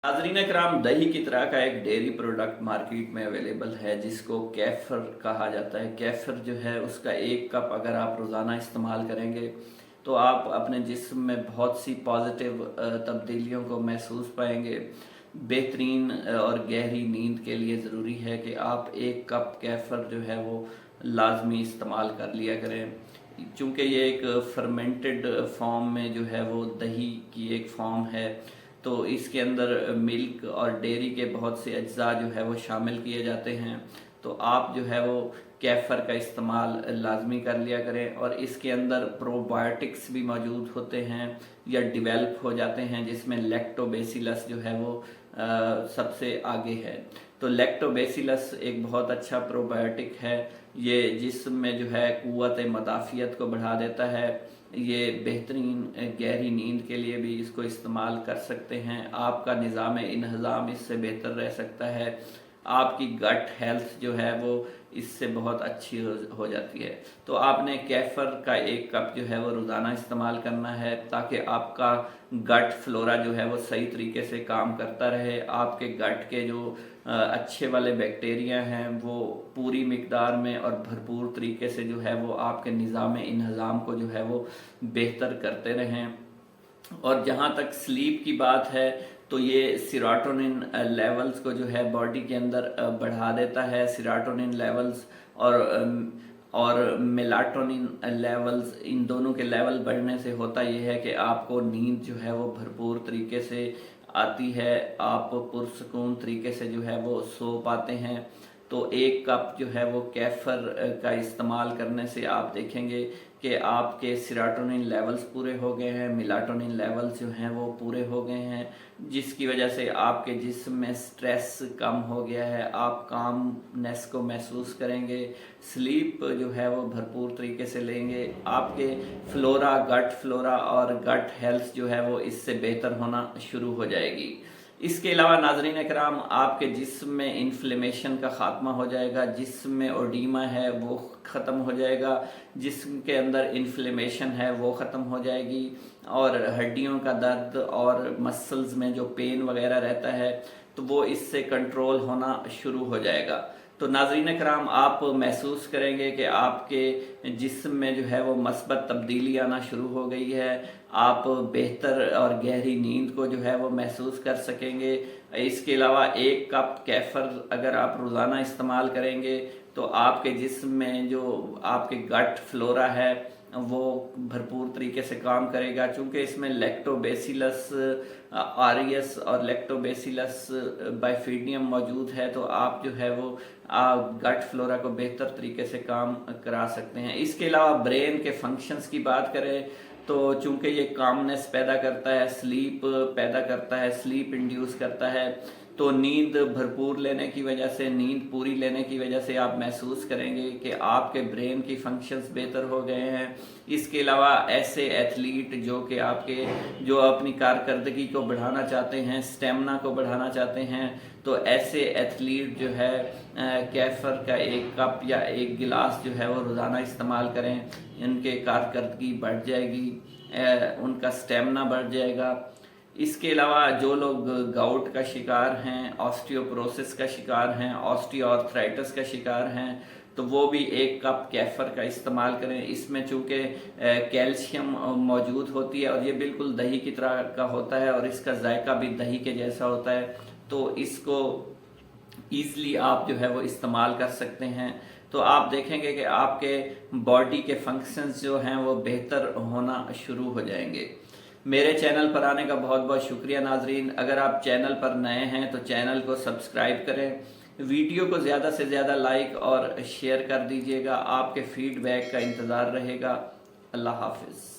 नाज़रीन कराम, दही की तरह का एक डेयरी प्रोडक्ट मार्केट में अवेलेबल है जिसको कैफ़र कहा जाता है। कैफ़र जो है उसका 1 कप अगर आप रोज़ाना इस्तेमाल करेंगे तो आप अपने जिस्म में बहुत सी पॉजिटिव तब्दीलियों को महसूस पाएंगे। बेहतरीन और गहरी नींद के लिए ज़रूरी है कि आप 1 कप कैफ़र जो है वो लाजमी इस्तेमाल कर लिया करें, चूँकि ये एक फर्मेंटेड फॉर्म में जो है वो दही की एक फॉर्म है, तो इसके अंदर मिल्क और डेयरी के बहुत से अज्जा जो है वो शामिल किए जाते हैं। तो आप जो है वो कैफ़र का इस्तेमाल लाजमी कर लिया करें। और इसके अंदर प्रोबायोटिक्स भी मौजूद होते हैं या डिवेल्प हो जाते हैं, जिसमें लैक्टोबैसिलस जो है वो सबसे आगे है। तो लैक्टोबैसिलस एक बहुत अच्छा प्रोबायोटिक है। ये जिस्म में जो है क़ुव्वत मदाफ़ियत को बढ़ा देता है। ये बेहतरीन गहरी नींद के लिए भी इसको इस्तेमाल कर सकते हैं। आपका निज़ाम इंहज़ाम इससे बेहतर रह सकता है। आपकी गट हेल्थ जो है वो इससे बहुत अच्छी हो जाती है। तो आपने कैफ़र का 1 कप जो है वो रोज़ाना इस्तेमाल करना है, ताकि आपका गट फ्लोरा जो है वो सही तरीके से काम करता रहे। आपके गट के जो अच्छे वाले बैक्टीरिया हैं वो पूरी मिकदार में और भरपूर तरीके से जो है वो आपके निज़ाम इंहज़ाम को जो है वो बेहतर करते रहें। और जहाँ तक स्लीप की बात है तो ये सीरोटोनिन लेवल्स को जो है बॉडी के अंदर बढ़ा देता है। सीरोटोनिन लेवल्स और मेलाटोनिन लेवल्स, इन दोनों के लेवल बढ़ने से होता ये है कि आपको नींद जो है वो भरपूर तरीके से आती है, आप पुरसकून तरीके से जो है वो सो पाते हैं। तो 1 कप जो है वो कैफ़र का इस्तेमाल करने से आप देखेंगे कि आपके सीरोटोनिन लेवल्स पूरे हो गए हैं, मेलाटोनिन लेवल्स जो हैं वो पूरे हो गए हैं, जिसकी वजह से आपके जिस्म में स्ट्रेस कम हो गया है। आप कामनेस को महसूस करेंगे, स्लीप जो है वो भरपूर तरीके से लेंगे। आपके फ्लोरा, गट फ्लोरा और गट हेल्थ जो है वो इससे बेहतर होना शुरू हो जाएगी। इसके अलावा नाज़रीन कराम, आपके जिस्म में इन्फ्लेमेशन का ख़ात्मा हो जाएगा, जिस्म में ओडीमा है वो ख़त्म हो जाएगा, जिस्म के अंदर इन्फ्लेमेशन है वो ख़त्म हो जाएगी, और हड्डियों का दर्द और मसल्स में जो पेन वगैरह रहता है तो वो इससे कंट्रोल होना शुरू हो जाएगा। तो नाज़रीन कराम, आप महसूस करेंगे कि आपके जिस्म में जो है वो मस्बत तब्दीली आना शुरू हो गई है। आप बेहतर और गहरी नींद को जो है वो महसूस कर सकेंगे। इसके अलावा 1 कप कैफ़र अगर आप रोज़ाना इस्तेमाल करेंगे तो आपके जिस्म में जो आपके गट फ्लोरा है वो भरपूर तरीके से काम करेगा, चूँकि इसमें लैक्टोबैसिलस आरियस और लैक्टोबैसिलस बाइफिडियम मौजूद है। तो आप जो है वो गट फ्लोरा को बेहतर तरीके से काम करा सकते हैं। इसके अलावा ब्रेन के फंक्शंस की बात करें तो चूँकि ये कामनेस पैदा करता है, स्लीप पैदा करता है, स्लीप इंड्यूस करता है, तो नींद भरपूर लेने की वजह से, नींद पूरी लेने की वजह से आप महसूस करेंगे कि आपके ब्रेन की फंक्शंस बेहतर हो गए हैं। इसके अलावा ऐसे एथलीट जो अपनी कारकर्दगी को बढ़ाना चाहते हैं, स्टेमिना को बढ़ाना चाहते हैं, तो ऐसे एथलीट जो है कैफ़र का 1 कप या 1 गिलास जो है वो रोज़ाना इस्तेमाल करें। इनके कारकर्दगी बढ़ जाएगी, उनका स्टेमिना बढ़ जाएगा। इसके अलावा जो लोग गाउट का शिकार हैं, ऑस्टियोपोरोसिस का शिकार हैं, ऑस्टियोआर्थराइटिस का शिकार हैं, तो वो भी 1 कप कैफ़र का इस्तेमाल करें। इसमें चूँकि कैल्शियम मौजूद होती है और ये बिल्कुल दही की तरह का होता है और इसका जायका भी दही के जैसा होता है, तो इसको ईज़िली आप जो है वो इस्तेमाल कर सकते हैं। तो आप देखेंगे कि आपके बॉडी के फंक्शंस जो हैं वो बेहतर होना शुरू हो जाएंगे। मेरे चैनल पर आने का बहुत बहुत शुक्रिया नाजरीन। अगर आप चैनल पर नए हैं तो चैनल को सब्सक्राइब करें, वीडियो को ज़्यादा से ज़्यादा लाइक और शेयर कर दीजिएगा। आपके फीडबैक का इंतज़ार रहेगा। अल्लाह हाफिज़।